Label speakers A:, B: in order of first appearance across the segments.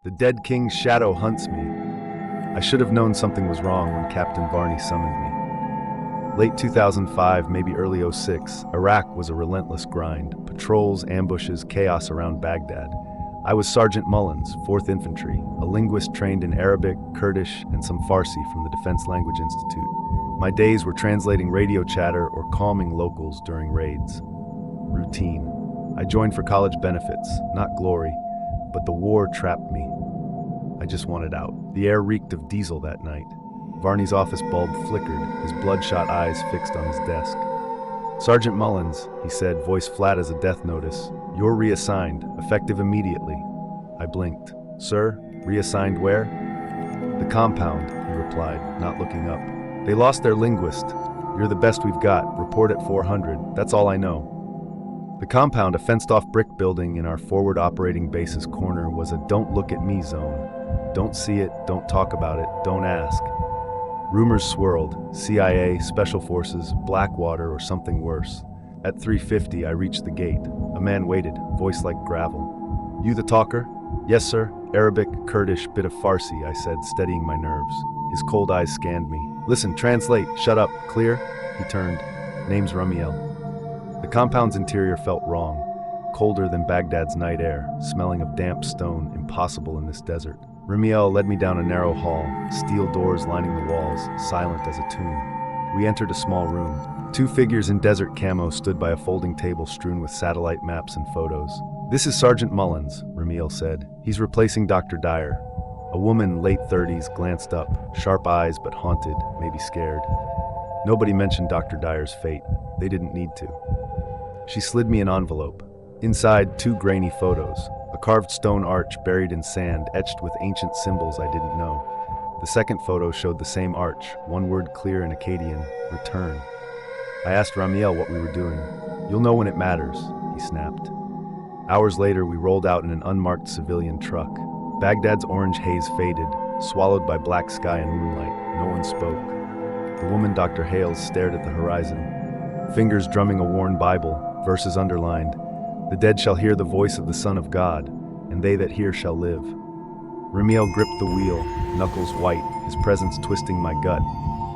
A: The dead king's shadow hunts me. I should have known something was wrong when Captain Varney summoned me. Late 2005, maybe early '06, Iraq was a relentless grind. Patrols, ambushes, chaos around Baghdad. I was Sergeant Mullins, 4th Infantry, a linguist trained in Arabic, Kurdish, and some Farsi from the Defense Language Institute. My days were translating radio chatter or calming locals during raids. Routine. I joined for college benefits, not glory, but the war trapped me. I just wanted out. The air reeked of diesel that night. Varney's office bulb flickered, his bloodshot eyes fixed on his desk. "Sergeant Mullins," he said, voice flat as a death notice, "you're reassigned, effective immediately." I blinked. "Sir, reassigned where?" "The compound," he replied, not looking up. "They lost their linguist. You're the best we've got. Report at 400. That's all I know." The compound, a fenced-off brick building in our forward operating base's corner, was a "don't look at me" zone. Don't see it, don't talk about it, don't ask. Rumors swirled: CIA, Special Forces, Blackwater, or something worse. At 3:50, I reached the gate. A man waited, voice like gravel. "You the talker?" "Yes, sir. Arabic, Kurdish, bit of Farsi," I said, steadying my nerves. His cold eyes scanned me. "Listen, translate. Shut up. Clear?" He turned. "Name's Ramiel." The compound's interior felt wrong, colder than Baghdad's night air, smelling of damp stone, impossible in this desert. Ramiel led me down a narrow hall, steel doors lining the walls, silent as a tomb. We entered a small room. Two figures in desert camo stood by a folding table strewn with satellite maps and photos. "This is Sergeant Mullins," Ramiel said. "He's replacing Dr. Dyer." A woman, late 30s, glanced up, sharp eyes but haunted, maybe scared. Nobody mentioned Dr. Dyer's fate. They didn't need to. She slid me an envelope. Inside, 2 grainy photos. A carved stone arch buried in sand, etched with ancient symbols I didn't know. The second photo showed the same arch, one word clear in Akkadian: return. I asked Ramiel what we were doing. "You'll know when it matters," he snapped. Hours later, we rolled out in an unmarked civilian truck. Baghdad's orange haze faded, swallowed by black sky and moonlight. No one spoke. The woman, Dr. Hales, stared at the horizon, fingers drumming a worn Bible, verses underlined: "The dead shall hear the voice of the Son of God, and they that hear shall live." Ramiel gripped the wheel, knuckles white, his presence twisting my gut.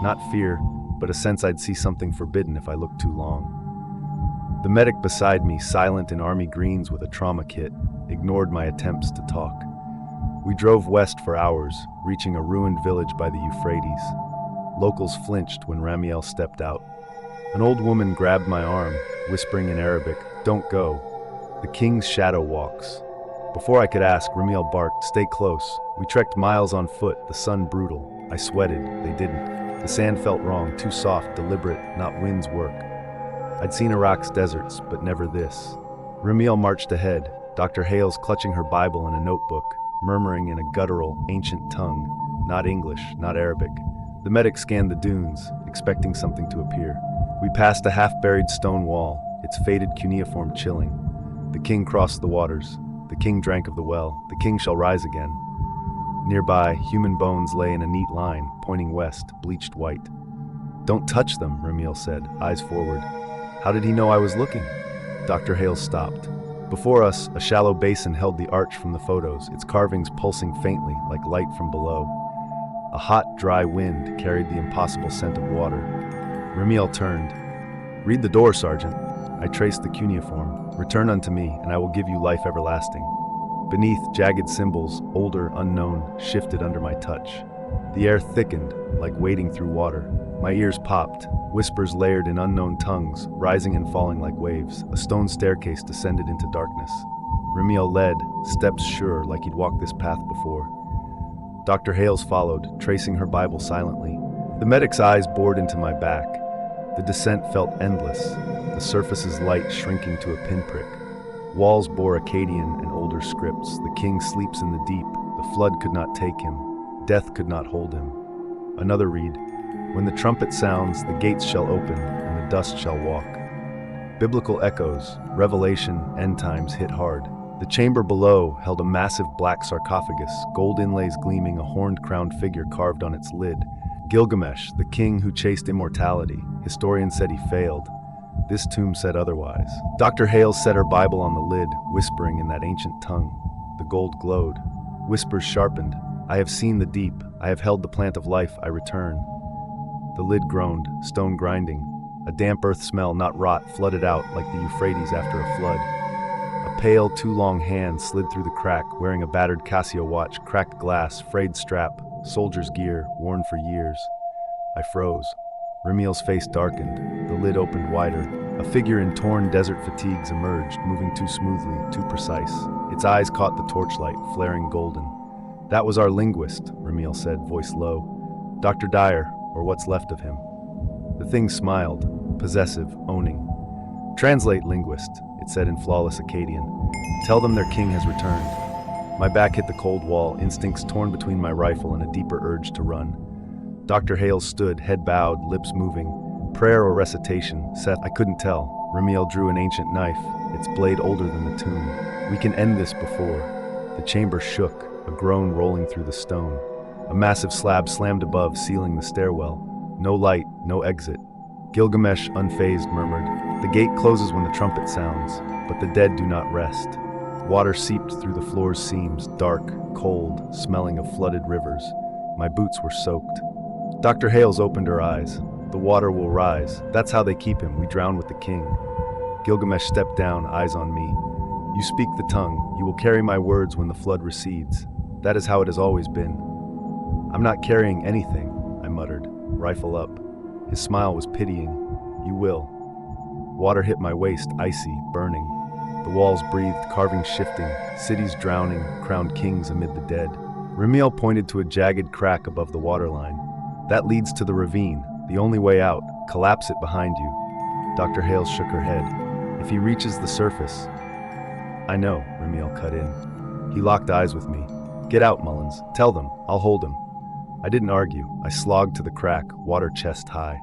A: Not fear, but a sense I'd see something forbidden if I looked too long. The medic beside me, silent in army greens with a trauma kit, ignored my attempts to talk. We drove west for hours, reaching a ruined village by the Euphrates. Locals flinched when Ramiel stepped out. An old woman grabbed my arm, whispering in Arabic, "Don't go. The king's shadow walks." Before I could ask, Ramiel barked, "Stay close." We trekked miles on foot, the sun brutal. I sweated, they didn't. The sand felt wrong, too soft, deliberate, not wind's work. I'd seen Iraq's deserts, but never this. Ramiel marched ahead, Dr. Hales clutching her Bible and a notebook, murmuring in a guttural, ancient tongue, not English, not Arabic. The medic scanned the dunes, expecting something to appear. We passed a half-buried stone wall, its faded cuneiform chilling. The king crossed the waters. The king drank of the well. The king shall rise again. Nearby, human bones lay in a neat line, pointing west, bleached white. "Don't touch them," Ramiel said, eyes forward. How did he know I was looking? Dr. Hales stopped. Before us, a shallow basin held the arch from the photos, its carvings pulsing faintly, like light from below. A hot, dry wind carried the impossible scent of water. Ramiel turned. "Read the door, Sergeant." I traced the cuneiform. "Return unto me, and I will give you life everlasting." Beneath, jagged symbols, older, unknown, shifted under my touch. The air thickened, like wading through water. My ears popped, whispers layered in unknown tongues, rising and falling like waves. A stone staircase descended into darkness. Ramiel led, steps sure, like he'd walked this path before. Dr. Hales followed, tracing her Bible silently. The medic's eyes bored into my back. The descent felt endless, the surface's light shrinking to a pinprick. Walls bore Akkadian and older scripts. "The king sleeps in the deep. The flood could not take him. Death could not hold him." Another read: "When the trumpet sounds, the gates shall open, and the dust shall walk." Biblical echoes, Revelation, end times hit hard. The chamber below held a massive black sarcophagus, gold inlays gleaming, a horned-crowned figure carved on its lid. Gilgamesh, the king who chased immortality. Historians said he failed. This tomb said otherwise. Dr. Hales set her Bible on the lid, whispering in that ancient tongue. The gold glowed. Whispers sharpened. I have seen the deep. I have held the plant of life. I return. The lid groaned, stone grinding. A damp earth smell, not rot, flooded out like the Euphrates after a flood. A pale, too long hand slid through the crack, wearing a battered Casio watch, cracked glass, frayed strap, soldier's gear, worn for years. I froze. Remiel's face darkened. The lid opened wider. A figure in torn desert fatigues emerged, moving too smoothly, too precise. Its eyes caught the torchlight, flaring golden. That was our linguist, Remiel said, voice low. Dr. Dyer, or what's left of him. The thing smiled, possessive, owning. Translate, linguist, it said in flawless Akkadian. Tell them their king has returned. My back hit the cold wall, instincts torn between my rifle and a deeper urge to run. Dr. Hales stood, head bowed, lips moving. Prayer or recitation, Seth, I couldn't tell. Remiel drew an ancient knife, its blade older than the tomb. We can end this before. The chamber shook, a groan rolling through the stone. A massive slab slammed above, sealing the stairwell. No light, no exit. Gilgamesh, unfazed, murmured, "The gate closes when the trumpet sounds, but the dead do not rest." Water seeped through the floor's seams, dark, cold, smelling of flooded rivers. My boots were soaked. Dr. Hales opened her eyes. The water will rise. That's how they keep him. We drown with the king. Gilgamesh stepped down, eyes on me. You speak the tongue. You will carry my words when the flood recedes. That is how it has always been. I'm not carrying anything, I muttered, rifle up. His smile was pitying. You will. Water hit my waist, icy, burning. The walls breathed, carvings shifting, cities drowning, crowned kings amid the dead. Remiel pointed to a jagged crack above the waterline. That leads to the ravine, the only way out. Collapse it behind you. Dr. Hales shook her head. If he reaches the surface. I know, Remiel cut in. He locked eyes with me. Get out, Mullins. Tell them. I'll hold him. I didn't argue. I slogged to the crack, water chest high.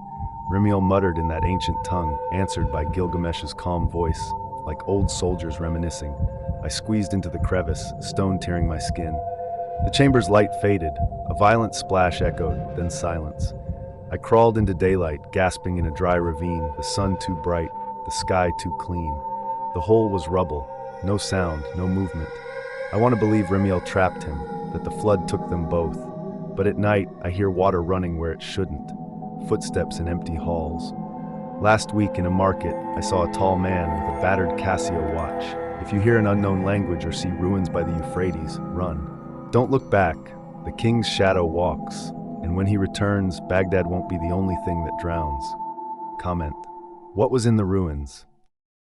A: Remiel muttered in that ancient tongue, answered by Gilgamesh's calm voice, like old soldiers reminiscing. I squeezed into the crevice, stone tearing my skin. The chamber's light faded. A violent splash echoed, then silence. I crawled into daylight, gasping in a dry ravine, the sun too bright, the sky too clean. The hole was rubble. No sound, no movement. I want to believe Remiel trapped him, that the flood took them both. But at night, I hear water running where it shouldn't. Footsteps in empty halls. Last week in a market, I saw a tall man with a battered Casio watch. If you hear an unknown language or see ruins by the Euphrates, run. Don't look back. The king's shadow walks. And when he returns, Baghdad won't be the only thing that drowns. Comment. What was in the ruins?